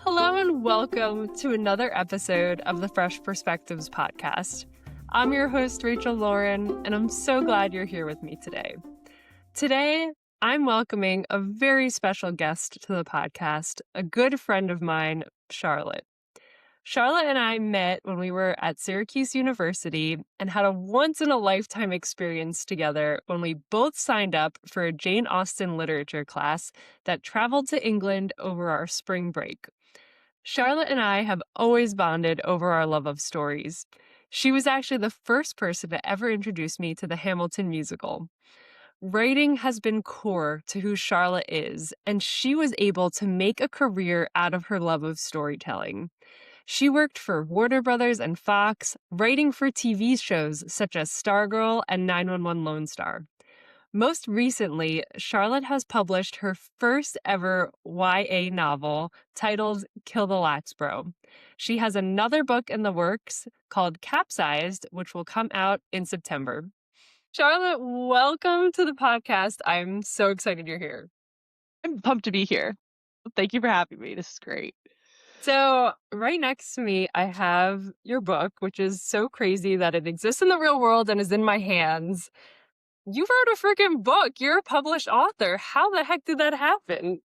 Hello and welcome to another episode of the Fresh Perspectives podcast. I'm your host, Rachel Lauren, and I'm so glad you're here with me today. Today, I'm welcoming a very special guest to the podcast, a good friend of mine, Charlotte. Charlotte and I met when we were at Syracuse University and had a once-in-a-lifetime experience together when we both signed up for a Jane Austen literature class that traveled to England over our spring break. Charlotte and I have always bonded over our love of stories. She was actually the first person to ever introduce me to the Hamilton musical. Writing has been core to who Charlotte is, and she was able to make a career out of her love of storytelling. She worked for Warner Brothers and Fox, writing for TV shows such as Stargirl and 911 Lone Star. Most recently, Charlotte has published her first ever YA novel titled Kill the Lax Bro. She has another book in the works called Capsized, which will come out in September. Charlotte, welcome to the podcast. I'm so excited you're here. I'm pumped to be here. Thank you for having me. This is great. So right next to me, I have your book, which is so crazy that it exists in the real world and is in my hands. You wrote a freaking book. You're a published author. How the heck did that happen?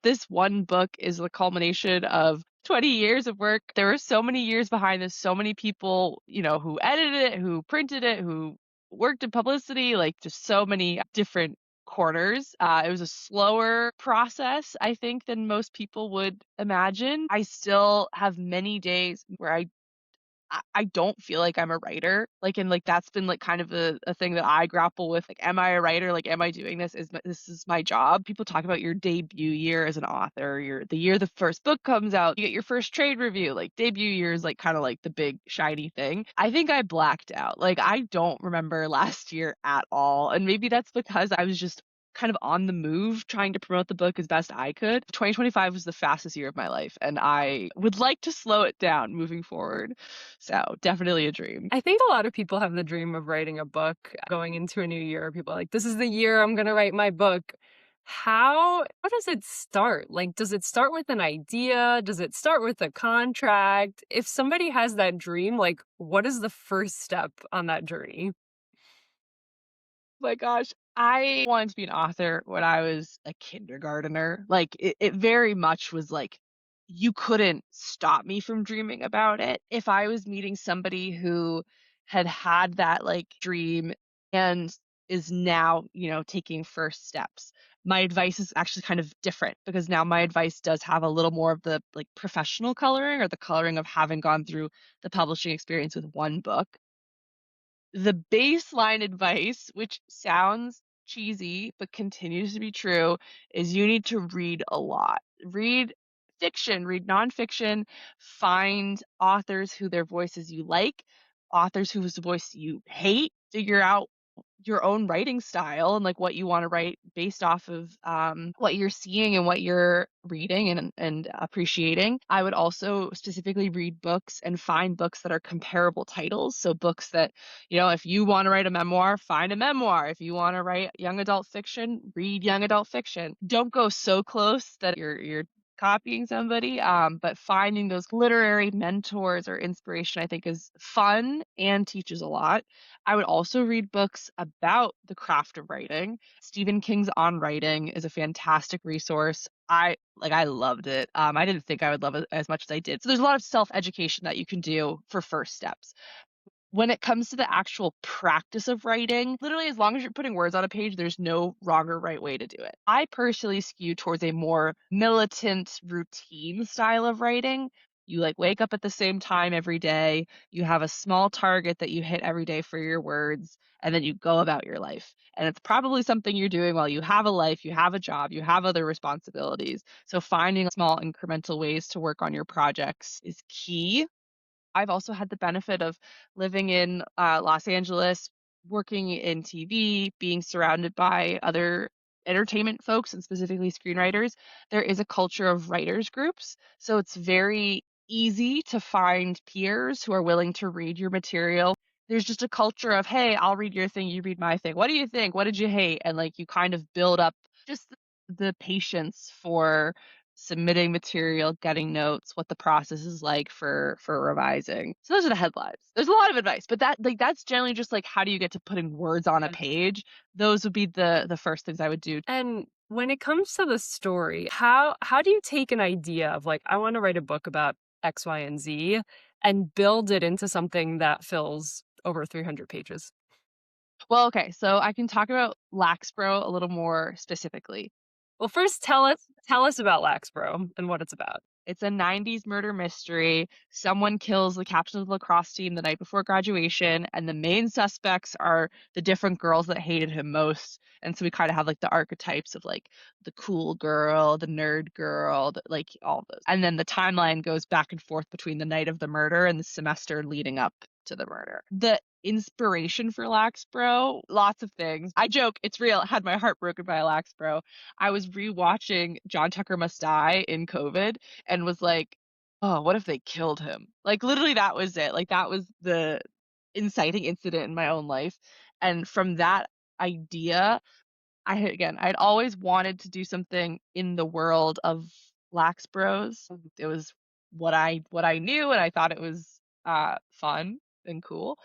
This one book is the culmination of 20 years of work. There were so many years behind this, so many people, who edited it, who printed it, who worked in publicity, like just so many different corners. It was a slower process, I think, than most people would imagine. I still have many days where I don't feel like I'm a writer. That's been kind of a thing that I grapple with. Like, am I a writer? Like, am I doing this? This is my job? People talk about your debut year as an author, the year the first book comes out, you get your first trade review. Like, debut year is kind of like the big shiny thing. I think I blacked out. Like, I don't remember last year at all. And maybe that's because I was just kind of on the move trying to promote the book as best I could. 2025 was the fastest year of my life, and I would like to slow it down moving forward. So definitely a dream. I think a lot of people have the dream of writing a book going into a new year. People are like, this is the year I'm going to write my book. How does it start? Like, does it start with an idea? Does it start with a contract? If somebody has that dream, like, what is the first step on that journey? My gosh, I wanted to be an author when I was a kindergartner. Like, it very much was like, you couldn't stop me from dreaming about it. If I was meeting somebody who had that dream and is now, taking first steps, my advice is actually kind of different, because now my advice does have a little more of the professional coloring, or the coloring of having gone through the publishing experience with one book. The baseline advice, which sounds cheesy but continues to be true, is you need to read a lot. Read fiction, read nonfiction, find authors who their voices you like, authors whose voice you hate, figure out your own writing style and what you want to write based off of what you're seeing and what you're reading and appreciating. I would also specifically read books and find books that are comparable titles. So books that, if you want to write a memoir, find a memoir. If you want to write young adult fiction, read young adult fiction. Don't go so close that you're copying somebody, but finding those literary mentors or inspiration, I think, is fun and teaches a lot. I would also read books about the craft of writing. Stephen King's On Writing is a fantastic resource. I loved it. I didn't think I would love it as much as I did. So there's a lot of self-education that you can do for first steps. When it comes to the actual practice of writing, literally, as long as you're putting words on a page, there's no wrong or right way to do it. I personally skew towards a more militant routine style of writing. You wake up at the same time every day. You have a small target that you hit every day for your words, and then you go about your life. And it's probably something you're doing while you have a life, you have a job, you have other responsibilities. So finding small incremental ways to work on your projects is key. I've also had the benefit of living in Los Angeles, working in TV, being surrounded by other entertainment folks and specifically screenwriters. There is a culture of writers groups, so it's very easy to find peers who are willing to read your material. There's just a culture of, hey, I'll read your thing, you read my thing. What do you think? What did you hate? And you kind of build up just the patience for submitting material, getting notes, what the process is like for revising. So those are the headlines. There's a lot of advice, but that's generally just like how do you get to putting words on a page? Those would be the first things I would do. And when it comes to the story, how do you take an idea of like, I want to write a book about X, Y, and Z and build it into something that fills over 300 pages? Well, okay, so I can talk about Lax Bro a little more specifically. Well, first tell us about Lax Bro and what it's about. It's a 90s murder mystery. Someone kills the captain of the lacrosse team the night before graduation, and the main suspects are the different girls that hated him most. And so we kind of have like the archetypes of like the cool girl, the nerd girl, like all of those. And then the timeline goes back and forth between the night of the murder and the semester leading up to the murder. The inspiration for Lax Bro, lots of things. I joke, it's real. I had my heart broken by a Lax Bro. I was rewatching John Tucker Must Die in COVID and was like, "Oh, what if they killed him?" Like, literally, that was it. Like, that was the inciting incident in my own life, and from that idea, I'd always wanted to do something in the world of Lax Bros. It was what I knew, and I thought it was, fun and cool.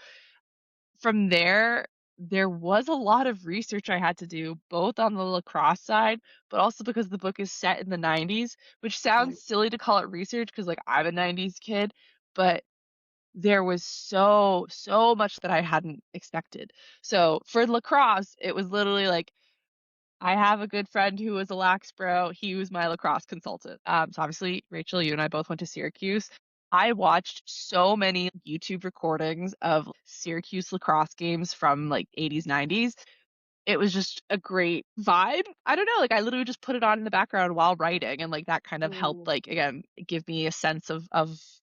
From there was a lot of research I had to do, both on the lacrosse side, but also because the book is set in the 90s, which sounds silly to call it research because, like, I'm a 90s kid, but there was so much that I hadn't expected. So, for lacrosse, it was literally like I have a good friend who was a Lax Bro. He was my lacrosse consultant. So obviously, Rachel, you and I both went to Syracuse. I watched so many YouTube recordings of Syracuse lacrosse games from like 80s, 90s. It was just a great vibe. I don't know, like, I literally just put it on in the background while writing, and, like, that kind of helped, like, again, give me a sense of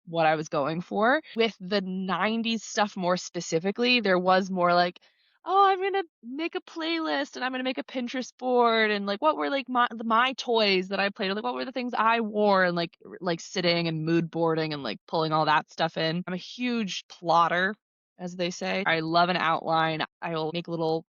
what I was going for. With the 90s stuff more specifically, there was more like, "Oh, I'm gonna make a playlist, and I'm gonna make a Pinterest board," and, like, what were, like, my toys that I played with, like, what were the things I wore, and, like, sitting and mood boarding and, like, pulling all that stuff in. I'm a huge plotter, as they say. I love an outline. I will make little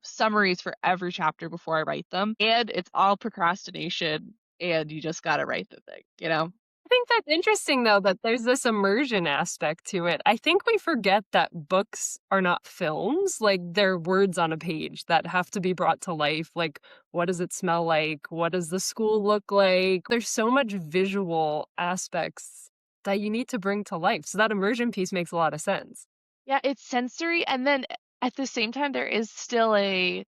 summaries for every chapter before I write them. And it's all procrastination and you just got to write the thing. I think that's interesting, though, that there's this immersion aspect to it. I think we forget that books are not films. Like, they're words on a page that have to be brought to life. Like, what does it smell like? What does the school look like? There's so much visual aspects that you need to bring to life. So that immersion piece makes a lot of sense. Yeah, it's sensory. And then at the same time, there is still a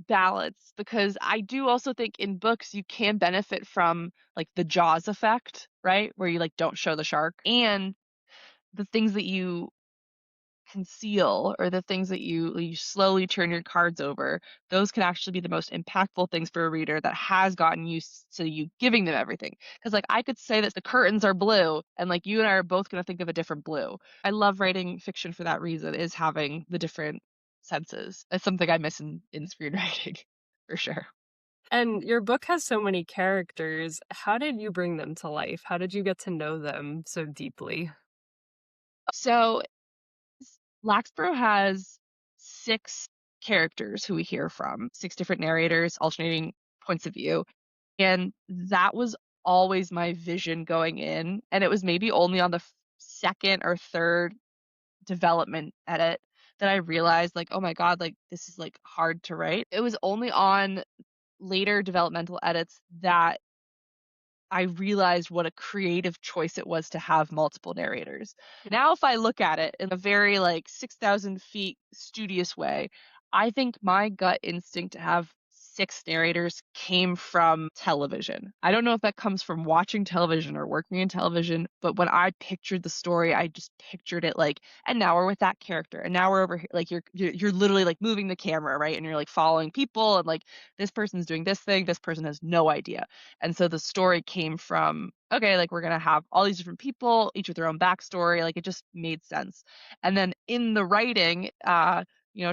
balance because I do also think in books you can benefit from like the Jaws effect, right? Where you like don't show the shark and the things that you conceal or the things that you slowly turn your cards over, those can actually be the most impactful things for a reader that has gotten used to you giving them everything. Because like I could say that the curtains are blue, and like you and I are both going to think of a different blue. I love writing fiction for that reason, is having the different senses. It's something I miss in screenwriting for sure. And your book has so many characters. How did you bring them to life? How did you get to know them so deeply? So Laxborough has six characters who we hear from, six different narrators, alternating points of view. And that was always my vision going in, and it was maybe only on the second or third development edit that I realized, like, "Oh my god, like, this is, like, hard to write." It was only on later developmental edits that I realized what a creative choice it was to have multiple narrators. Now, if I look at it in a very like 6,000 feet studious way, I think my gut instinct to have six narrators came from television. I don't know if that comes from watching television or working in television, but when I pictured the story, I just pictured it like, and now we're with that character, and now we're over here. Like you're literally like moving the camera, right? And you're like following people, and like this person's doing this thing, this person has no idea. And so the story came from, okay, like we're going to have all these different people, each with their own backstory. Like it just made sense. And then in the writing,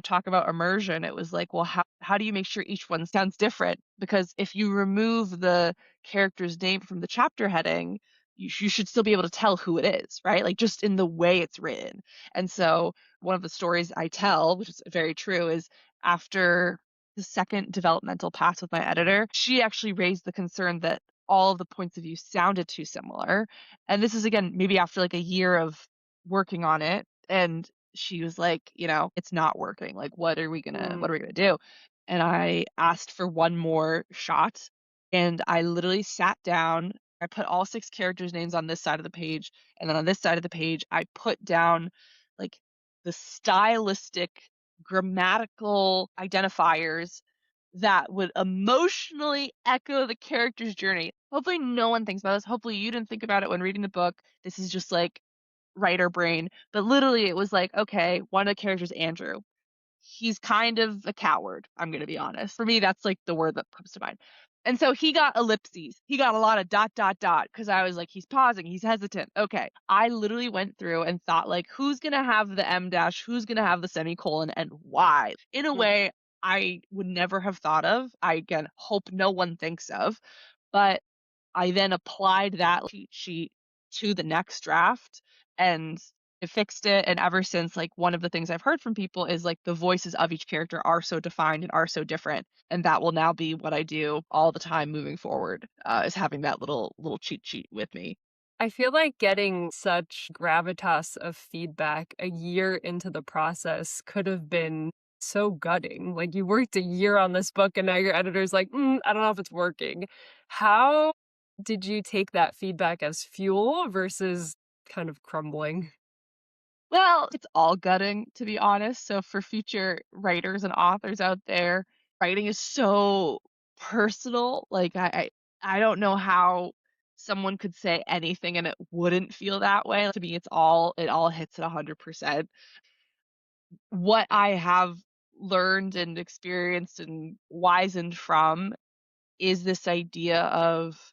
talk about immersion, it was like, well, how do you make sure each one sounds different? Because if you remove the character's name from the chapter heading, you should still be able to tell who it is, right? Like just in the way it's written. And so one of the stories I tell, which is very true, is after the second developmental pass with my editor, she actually raised the concern that all of the points of view sounded too similar. And this is again maybe after like a year of working on it, and she was like, it's not working. Like what Mm. are we gonna do? And I asked for one more shot, and I literally sat down. I put all 6 characters' names on this side of the page, and then on this side of the page, I put down like the stylistic, grammatical identifiers that would emotionally echo the character's journey. Hopefully, no one thinks about this. Hopefully, you didn't think about it when reading the book. This is just like writer brain. But literally, it was like, okay, one of the characters, Andrew. He's kind of a coward, I'm going to be honest. For me, that's like the word that comes to mind. And so he got ellipses. He got a lot of dot, dot, dot, because I was like, he's pausing, he's hesitant. Okay. I literally went through and thought, like, who's going to have the M dash? Who's going to have the semicolon and why? In a Mm. way I would never have thought of. I, again, hope no one thinks of. But I then applied that cheat sheet to the next draft and it fixed it. And ever since, like, one of the things I've heard from people is like the voices of each character are so defined and are so different. And that will now be what I do all the time moving forward, is having that little cheat sheet with me. I feel like getting such gravitas of feedback a year into the process could have been so gutting. Like, you worked a year on this book and now your editor's like, I don't know if it's working. How did you take that feedback as fuel versus kind of crumbling? Well, it's all gutting, to be honest. So for future writers and authors out there, writing is so personal. Like I don't know how someone could say anything and it wouldn't feel that way. To me, it all hits at 100%. What I have learned and experienced and wizened from is this idea of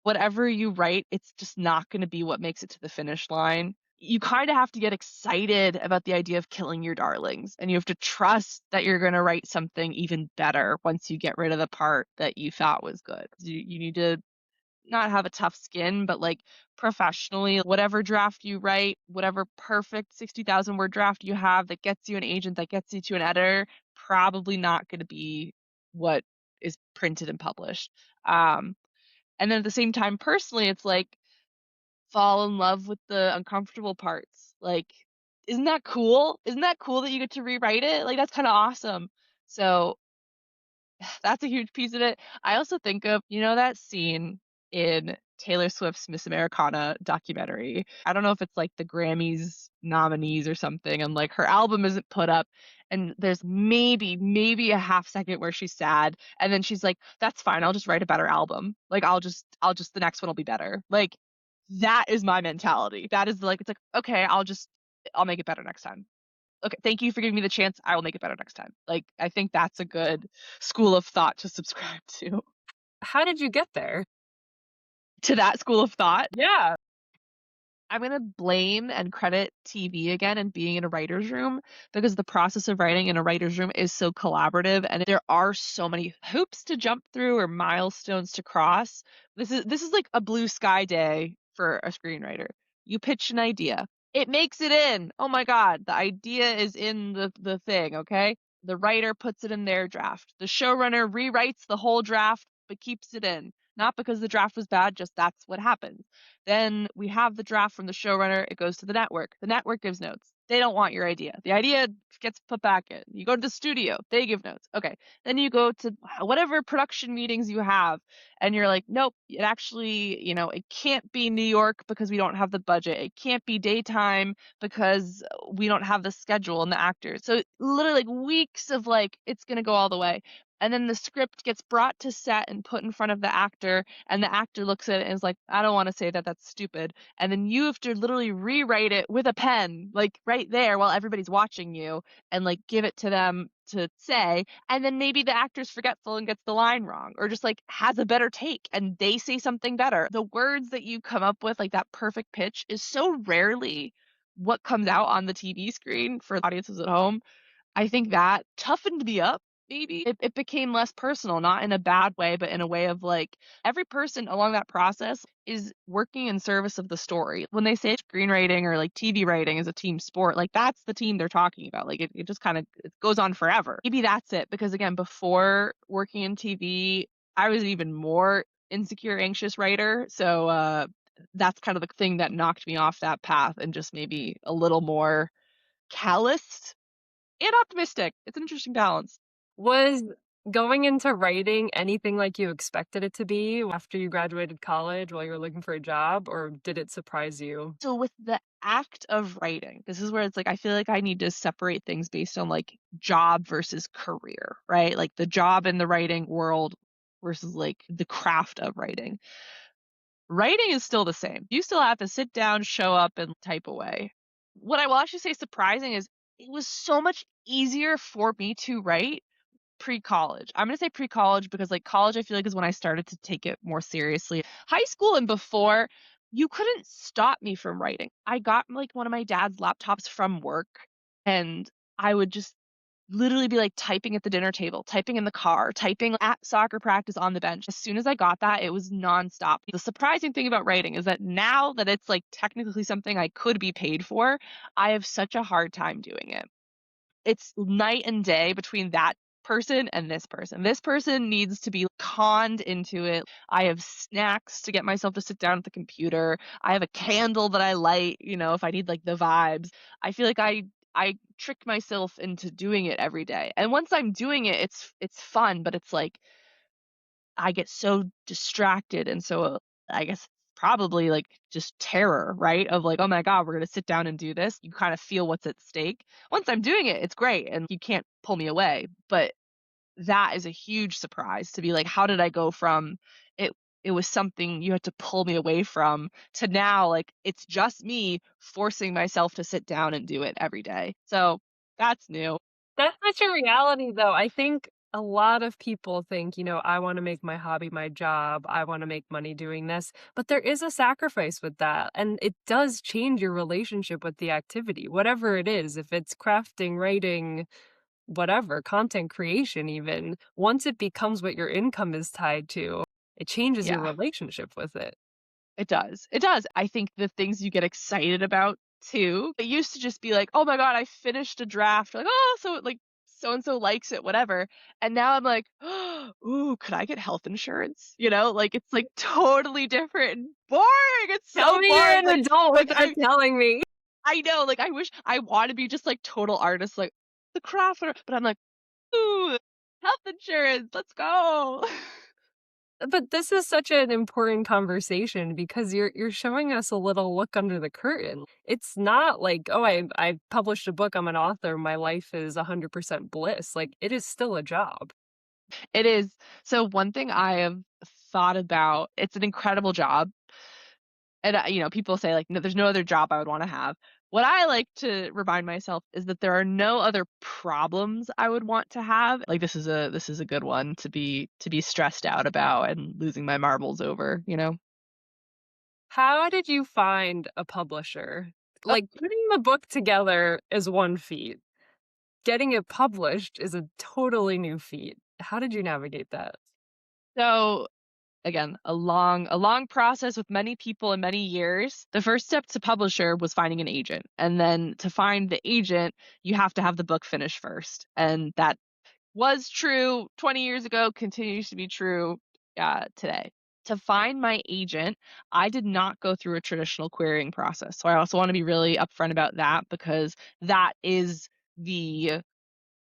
whatever you write, it's just not gonna be what makes it to the finish line. You kinda have to get excited about the idea of killing your darlings, and you have to trust that you're gonna write something even better once you get rid of the part that you thought was good. You need to not have a tough skin, but, like, professionally, whatever draft you write, whatever perfect 60,000 word draft you have that gets you an agent, that gets you to an editor, probably not gonna be what is printed and published. Um, and then at the same time, personally, it's like fall in love with the uncomfortable parts. Like, isn't that cool? Isn't that cool that you get to rewrite it? Like, that's kind of awesome. So that's a huge piece of it. I also think of, that scene in Taylor Swift's Miss Americana documentary. I don't know if it's like the Grammys nominees or something, and like her album isn't put up, and there's maybe a half second where she's sad, and then she's like, "That's fine. I'll just write a better album. Like I'll just the next one will be better." Like that is my mentality. That is like it's like okay, I'll make it better next time. Okay, thank you for giving me the chance. I will make it better next time. Like, I think that's a good school of thought to subscribe to. How did you get there? To that school of thought, Yeah. I'm gonna blame and credit TV again and being in a writer's room because the process of writing in a writer's room is so collaborative and there are so many hoops to jump through or milestones to cross. This is like a blue sky day for a screenwriter. You pitch an idea. It makes it in. Oh my God, the idea is in the thing, okay? The writer puts it in their draft. The showrunner rewrites the whole draft but keeps it in. Not because the draft was bad, just that's what happens. Then we have the draft from the showrunner. It goes to the network. The network gives notes. They don't want your idea. The idea gets put back in. You go to the studio. They give notes. Okay. Then you go to whatever production meetings you have, and you're like, nope, it actually, it can't be New York because we don't have the budget. It can't be daytime because we don't have the schedule and the actors. So literally like weeks of like, it's going to go all the way. And then the script gets brought to set and put in front of the actor, and the actor looks at it and is like, I don't want to say that, that's stupid. And then you have to literally rewrite it with a pen, like right there while everybody's watching you, and like give it to them to say. And then maybe the actor's forgetful and gets the line wrong, or just like has a better take and they say something better. The words that you come up with, like that perfect pitch, is so rarely what comes out on the TV screen for audiences at home. I think that toughened me up, maybe. It became less personal, not in a bad way, but in a way of like every person along that process is working in service of the story. When they say screenwriting or like TV writing is a team sport, like that's the team they're talking about. Like it just kind of it goes on forever. Maybe that's it. Because again, before working in TV, I was even more insecure, anxious writer. So that's kind of the thing that knocked me off that path and just maybe a little more calloused and optimistic. It's an interesting balance. Was going into writing anything like you expected it to be after you graduated college while you were looking for a job, or did it surprise you? So with the act of writing, this is where it's like I feel like I need to separate things based on like job versus career, right? Like the job in the writing world versus like the craft of writing. Writing is still the same. You still have to sit down, show up, and type away. What I will actually say surprising is it was so much easier for me to write pre-college. I'm gonna say pre-college because, like, college, I feel like is when I started to take it more seriously. High school and before, you couldn't stop me from writing. I got, like, one of my dad's laptops from work, and I would just literally be, like, typing at the dinner table, typing in the car, typing at soccer practice on the bench. As soon as I got that, it was nonstop. The surprising thing about writing is that now that it's, like, technically something I could be paid for, I have such a hard time doing it. It's night and day between that person and this person. This person needs to be conned into it. I have snacks to get myself to sit down at the computer. I have a candle that I light, if I need like the vibes. I feel like I trick myself into doing it every day. And once I'm doing it, it's fun, but it's like I get so distracted and so I guess probably like just terror, right? Of like, oh my God, we're gonna sit down and do this. You kind of feel what's at stake. Once I'm doing it, it's great and you can't pull me away. But that is a huge surprise to be like, how did I go from it it was something you had to pull me away from to now like it's just me forcing myself to sit down and do it every day. So that's new. That's such a reality, though. I think a lot of people think, I want to make my hobby my job. I want to make money doing this. But there is a sacrifice with that. And it does change your relationship with the activity, whatever it is. If it's crafting, writing, whatever, content creation, even, once it becomes what your income is tied to, it changes your Yeah. relationship with it. It does. It does. I think the things you get excited about too, it used to just be like, "Oh my god, I finished a draft." Like, "Oh, so like so and so likes it, whatever." And now I'm like, "Ooh, could I get health insurance?" Like it's like totally different and boring. It's Tell so me you're boring. an adult Like without telling me. I know, like I wish I want to be just like total artist, like the craft, but I'm like, "Ooh, health insurance, let's go." But this is such an important conversation because you're showing us a little look under the curtain. It's not like, oh, I published a book, I'm an author, my life is 100% bliss. Like it is still a job. It is. So one thing I have thought about, it's an incredible job. And people say like, no, there's no other job I would want to have. What I like to remind myself is that there are no other problems I would want to have. Like this is a good one to be stressed out about and losing my marbles over. How did you find a publisher? Oh, Like putting the book together is one feat. Getting it published is a totally new feat. How did you navigate that? so again, a long process with many people and many years. The first step to publisher was finding an agent. And then to find the agent, you have to have the book finished first. And that was true 20 years ago, continues to be true today. To find my agent, I did not go through a traditional querying process. So I also want to be really upfront about that because that is the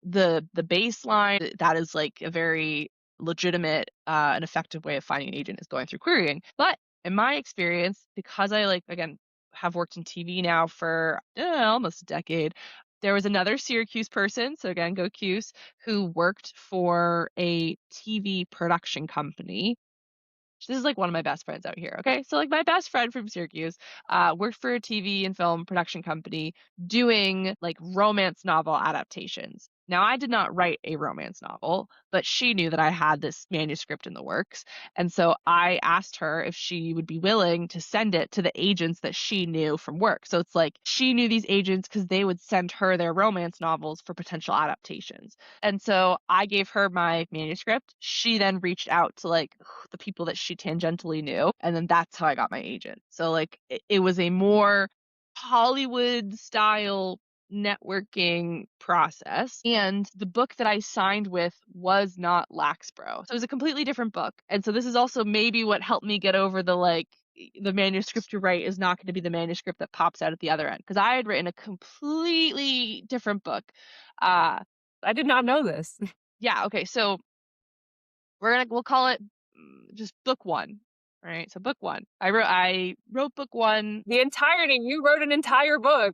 the baseline. That is like a very legitimate and effective way of finding an agent is going through querying. But in my experience, because I like again have worked in TV now for almost a decade, there was another Syracuse person, so again go Cuse, who worked for a TV production company. This is like one of my best friends out here. Okay. So like my best friend from Syracuse worked for a TV and film production company doing like romance novel adaptations. Now I did not write a romance novel, but she knew that I had this manuscript in the works. And so I asked her if she would be willing to send it to the agents that she knew from work. So it's like she knew these agents because they would send her their romance novels for potential adaptations. And so I gave her my manuscript. She then reached out to like the people that she tangentially knew. And then that's how I got my agent. So like it was a more Hollywood style networking process. And the book that I signed with was not Lax Bro. So it was a completely different book. And so this is also maybe what helped me get over the like, the manuscript you write is not going to be the manuscript that pops out at the other end. Because I had written a completely different book. Uh, I did not know this. yeah, okay. So we'll call it just book one. All right. So book one. I wrote book one. The entirety, you wrote an entire book.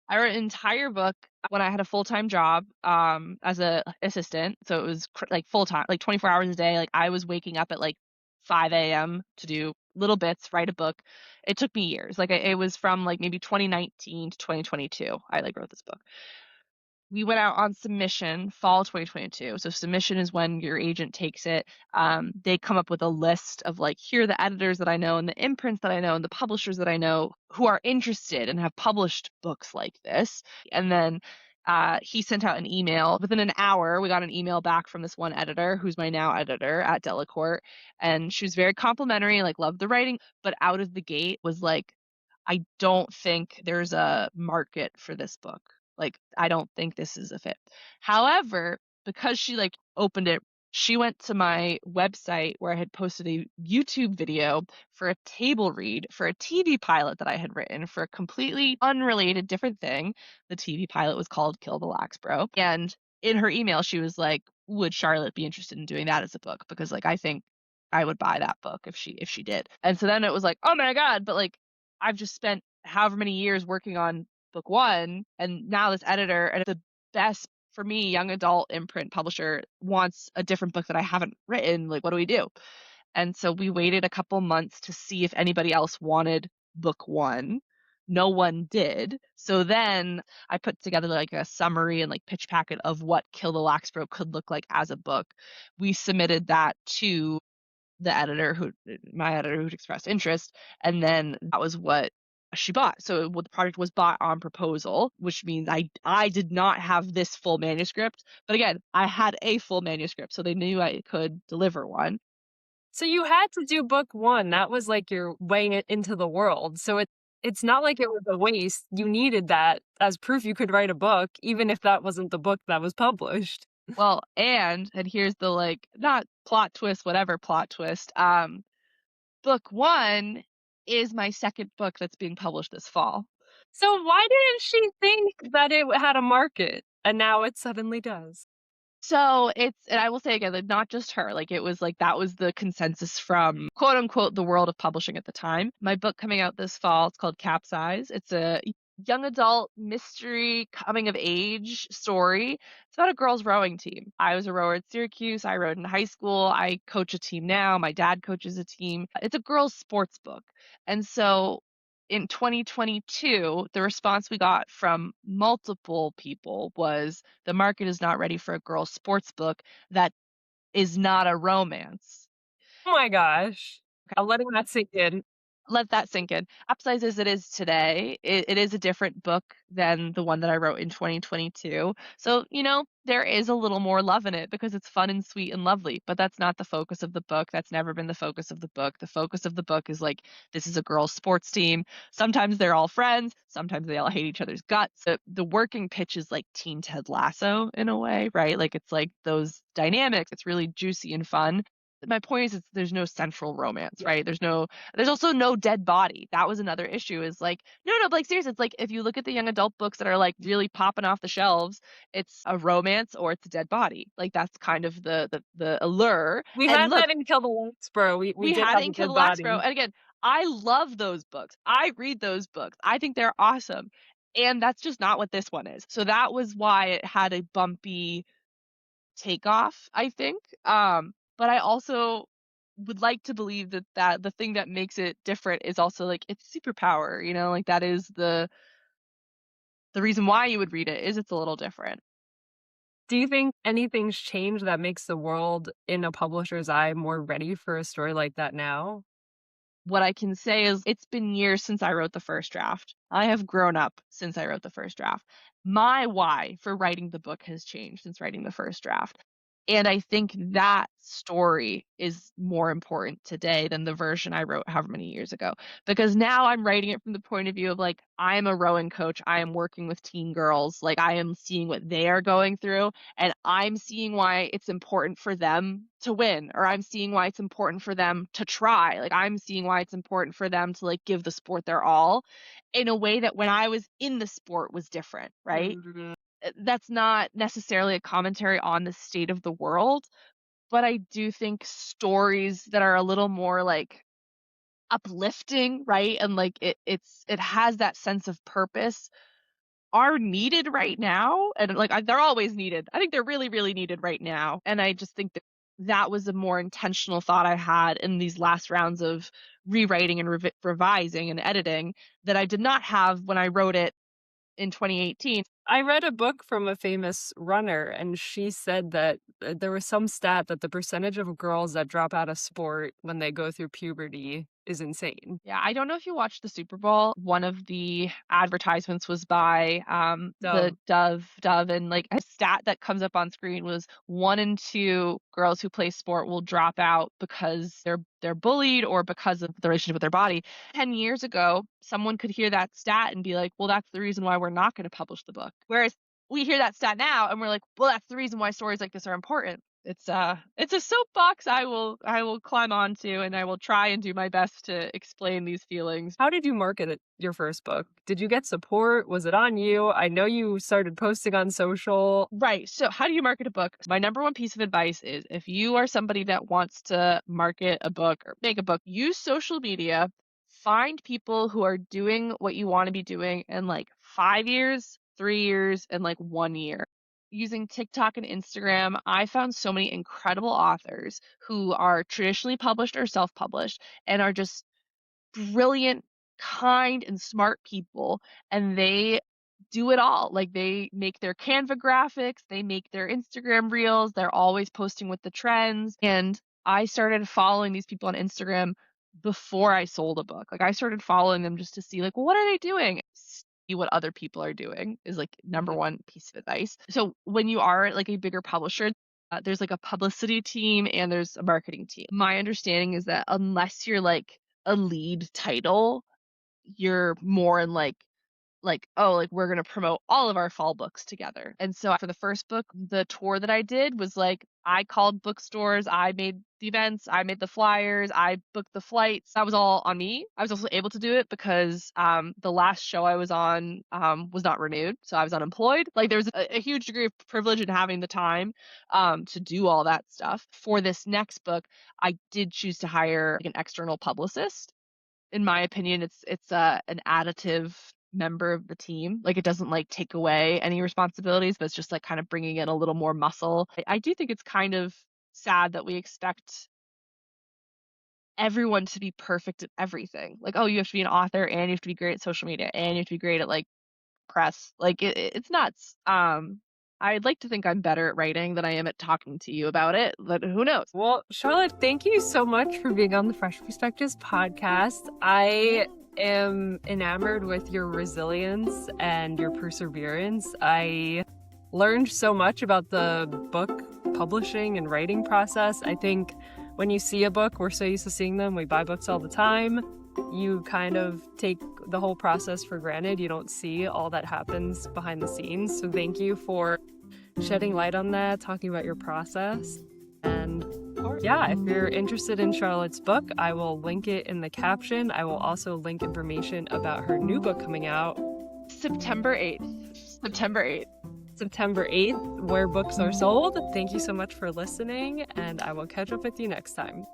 I wrote an entire book when I had a full-time job as a assistant. So it was like full-time, like 24 hours a day. Like I was waking up at like 5 a.m. to do little bits, write a book. It took me years. Like it was from like maybe 2019 to 2022. I like wrote this book. We went out on submission fall 2022. So submission is when your agent takes it. They come up with a list of like, here are the editors that I know and the imprints that I know and the publishers that I know who are interested and have published books like this. And then he sent out an email. Within an hour, we got an email back from this one editor who's my now editor at Delacorte. And she was very complimentary, like loved the writing, but out of the gate was like, I don't think there's a market for this book. Like, I don't think this is a fit. However, because she like opened it, she went to my website where I had posted a YouTube video for a table read for a TV pilot that I had written for a completely unrelated different thing. The TV pilot was called Kill the Lax Bro. And in her email, she was like, would Charlotte be interested in doing that as a book? Because like I think I would buy that book if she did. And so then it was like, oh my God, but like I've just spent however many years working on book one, and now this editor and the best for me, young adult imprint publisher wants a different book that I haven't written. Like, what do we do? And so we waited a couple months to see if anybody else wanted book one. No one did. So then I put together like a summary and like pitch packet of what Kill the Laxbro could look like as a book. We submitted that to the editor who my editor who expressed interest, and then that was what she bought. So what the project was bought on proposal, which means I did not have this full manuscript, but again, I had a full manuscript, so they knew I could deliver one. So you had to do book one. That was like your way into the world. So it's not like it was a waste. You needed that as proof you could write a book, even if that wasn't the book that was published. Well, and here's the like not plot twist, whatever plot twist. Book one is my second book that's being published this fall. So why didn't she think that it had a market and now it suddenly does? So and I will say again, like not just her, like it was like that was the consensus from quote unquote the world of publishing at the time. My book coming out this fall, it's called Capsized. It's a young adult mystery coming of age story. It's about a girls rowing team. I was a rower at Syracuse. I rowed in high school. I coach a team now. My dad coaches a team. It's a girls sports book. And so in 2022, the response we got from multiple people was the market is not ready for a girls' sports book that is not a romance. Oh my gosh. I'm letting that sink in. Let that sink in. Upsize as it is today, it is a different book than the one that I wrote in 2022. So, there is a little more love in it because it's fun and sweet and lovely, but that's not the focus of the book. That's never been the focus of the book. The focus of the book is like, this is a girls' sports team. Sometimes they're all friends. Sometimes they all hate each other's guts. The working pitch is like Teen Ted Lasso in a way, right? Like it's like those dynamics. It's really juicy and fun. My point is, there's no central romance, right? There's also no dead body. That was another issue is like, no, but like seriously, it's like if you look at the young adult books that are like really popping off the shelves, it's a romance or it's a dead body. Like that's kind of the allure. We And had look, that in Kill the Lynx, bro. We we did had have it a in Kill dead the Lax Bro. body. And again, I love those books. I read those books. I think they're awesome. And that's just not what this one is. So that was why it had a bumpy takeoff, I think. But I also would like to believe that the thing that makes it different is also like it's superpower, like that is the reason why you would read it is it's a little different. Do you think anything's changed that makes the world in a publisher's eye more ready for a story like that now? What I can say is it's been years since I wrote the first draft. I have grown up since I wrote the first draft. My why for writing the book has changed since writing the first draft. And I think that story is more important today than the version I wrote however many years ago. Because now I'm writing it from the point of view of like, I'm a rowing coach. I am working with teen girls. Like, I am seeing what they are going through, and I'm seeing why it's important for them to win, or I'm seeing why it's important for them to try. Like, I'm seeing why it's important for them to like give the sport their all in a way that when I was in the sport was different, right? That's not necessarily a commentary on the state of the world, but I do think stories that are a little more like uplifting, right? And like it has that sense of purpose are needed right now. And like they're always needed. I think they're really, really needed right now. And I just think that that was a more intentional thought I had in these last rounds of rewriting and revising and editing that I did not have when I wrote it in 2018. I read a book from a famous runner, and she said that there was some stat that the percentage of girls that drop out of sport when they go through puberty is insane. Yeah, I don't know if you watched the Super Bowl. One of the advertisements was by the Dove, and like a stat that comes up on screen was 1 in 2 girls who play sport will drop out because they're bullied or because of the relationship with their body. 10 years ago, someone could hear that stat and be like, well, that's the reason why we're not going to publish the book. Whereas we hear that stat now and we're like, well, that's the reason why stories like this are important. It's a soapbox I will climb onto, and I will try and do my best to explain these feelings. How did you market it, your first book? Did you get support? Was it on you? I know you started posting on social. Right. So how do you market a book? My number one piece of advice is if you are somebody that wants to market a book or make a book, use social media, find people who are doing what you want to be doing in like 5 years, 3 years, and like 1 year. Using TikTok and Instagram, I found so many incredible authors who are traditionally published or self-published and are just brilliant, kind, and smart people. And they do it all. Like they make their Canva graphics, they make their Instagram reels, they're always posting with the trends. And I started following these people on Instagram before I sold a book. Like I started following them just to see like, well, what are they doing? See what other people are doing is like number one piece of advice. So when you are like a bigger publisher, there's like a publicity team and there's a marketing team. My understanding is that unless you're like a lead title, you're more in like, oh, like we're going to promote all of our fall books together. And so for the first book, the tour that I did was like, I called bookstores, I made the events, I made the flyers, I booked the flights. That was all on me. I was also able to do it because the last show I was on was not renewed. So I was unemployed. Like there was a huge degree of privilege in having the time to do all that stuff. For this next book, I did choose to hire like, an external publicist. In my opinion, it's an additive member of the team. Like it doesn't like take away any responsibilities, but it's just like kind of bringing in a little more muscle. I do think it's kind of sad that we expect everyone to be perfect at everything. Like, oh, you have to be an author and you have to be great at social media and you have to be great at like press. Like it's nuts. I'd like to think I'm better at writing than I am at talking to you about it, but who knows? Well, Charlotte, thank you so much for being on the Fresh Perspectives podcast. I am enamored with your resilience and your perseverance. I learned so much about the book publishing and writing process. I think when you see a book, we're so used to seeing them. We buy books all the time. You kind of take the whole process for granted. You don't see all that happens behind the scenes. So thank you for shedding light on that, talking about your process. And yeah, if you're interested in Charlotte's book, I will link it in the caption. I will also link information about her new book coming out September 8th. September 8th. September 8th, where books are sold. Thank you so much for listening, and I will catch up with you next time.